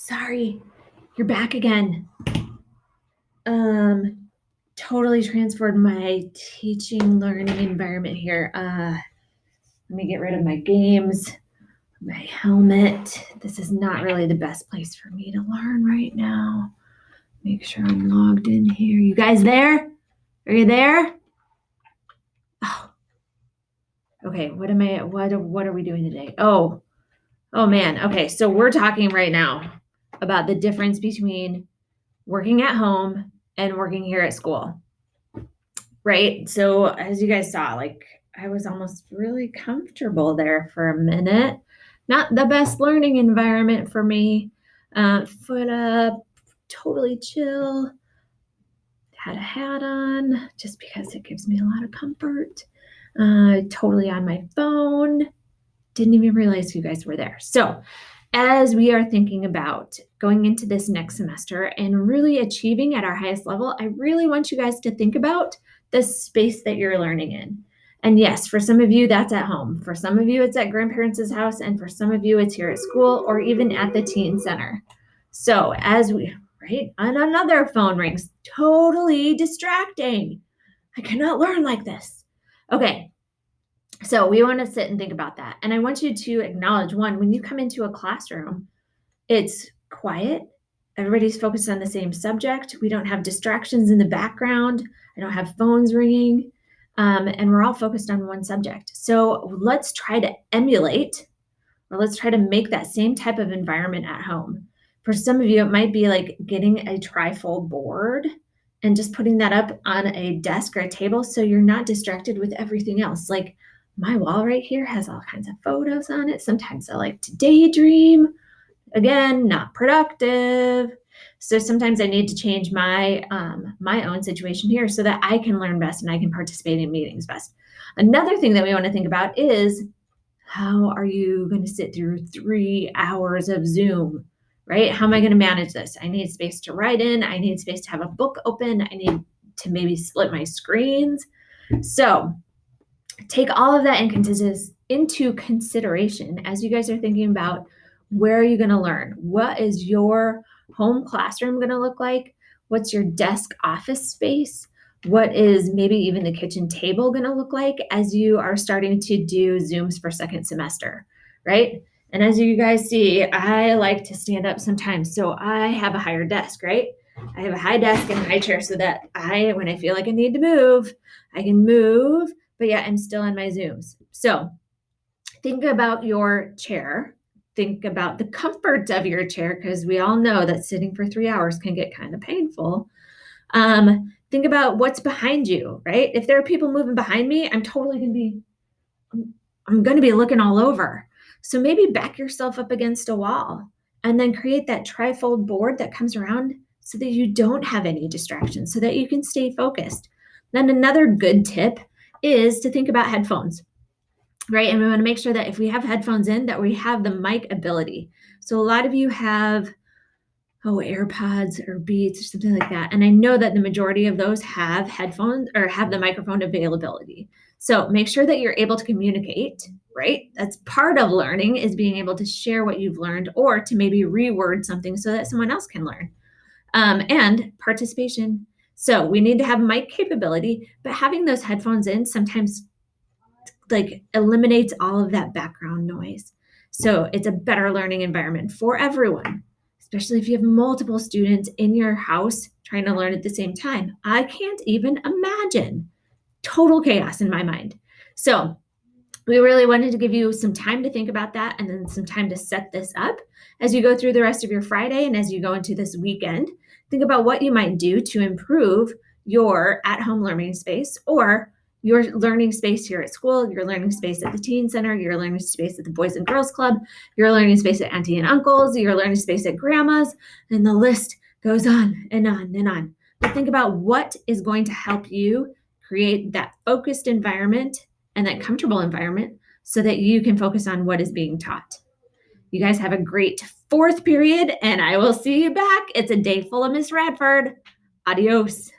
sorry, you're back again. Totally transformed my teaching learning environment here. Let me get rid of my games, my helmet. This is not really the best place for me to learn right now. Make sure I'm logged in here. You guys there? Are you there? Oh, okay. What are we doing today? Oh man. Okay. So we're talking right now about the difference between working at home and working here at school. Right. So as you guys saw, I was almost really comfortable there for a minute. Not the best learning environment for me. Foot up, totally chill. Had a hat on just because it gives me a lot of comfort. Totally on my phone. Didn't even realize you guys were there. So as we are thinking about going into this next semester and really achieving at our highest level, I really want you guys to think about the space that you're learning in. And yes, for some of you, that's at home. For some of you, it's at grandparents' house. And for some of you, it's here at school or even at the teen center. So right? And another phone rings, totally distracting. I cannot learn like this. Okay. So we want to sit and think about that. And I want you to acknowledge, one, when you come into a classroom, it's quiet. Everybody's focused on the same subject. We don't have distractions in the background. I don't have phones ringing. And we're all focused on one subject. So let's try to emulate, or let's try to make that same type of environment at home. For some of you, it might be like getting a trifold board and just putting that up on a desk or a table so you're not distracted with everything else. Like my wall right here has all kinds of photos on it. Sometimes I like to daydream. Again, not productive. So sometimes I need to change my own situation here so that I can learn best and I can participate in meetings best. Another thing that we want to think about is, how are you going to sit through 3 hours of Zoom, right? How am I going to manage this? I need space to write in. I need space to have a book open. I need to maybe split my screens. So take all of that into consideration as you guys are thinking about, where are you going to learn? What is your home classroom going to look like? What's your desk office space? What is maybe even the kitchen table going to look like as you are starting to do Zooms for second semester, right? And as you guys see, I like to stand up sometimes. So I have a higher desk, right? I have a high desk and a high chair so that when I feel like I need to move, I can move, but yet I'm still in my Zooms. So think about your chair. Think about the comfort of your chair, because we all know that sitting for 3 hours can get kind of painful. Think about what's behind you, right? If there are people moving behind me, I'm going to be looking all over. So maybe back yourself up against a wall and then create that trifold board that comes around so that you don't have any distractions, so that you can stay focused. Then another good tip is to think about headphones, right? And we want to make sure that if we have headphones in, that we have the mic ability. So a lot of you have AirPods or Beats or something like that. And I know that the majority of those have headphones or have the microphone availability. So make sure that you're able to communicate, right? That's part of learning, is being able to share what you've learned, or to maybe reword something so that someone else can learn. And participation. So we need to have mic capability, but having those headphones in sometimes eliminates all of that background noise. So it's a better learning environment for everyone, especially if you have multiple students in your house trying to learn at the same time. I can't even imagine. Total chaos in my mind. So we really wanted to give you some time to think about that, and then some time to set this up as you go through the rest of your Friday and as you go into this weekend. Think about what you might do to improve your at-home learning space, or your learning space here at school, your learning space at the teen center, your learning space at the Boys and Girls Club, your learning space at Auntie and Uncle's, your learning space at Grandma's, and the list goes on and on and on. But think about what is going to help you create that focused environment and that comfortable environment so that you can focus on what is being taught. You guys have a great fourth period, and I will see you back. It's a day full of Miss Radford. Adios.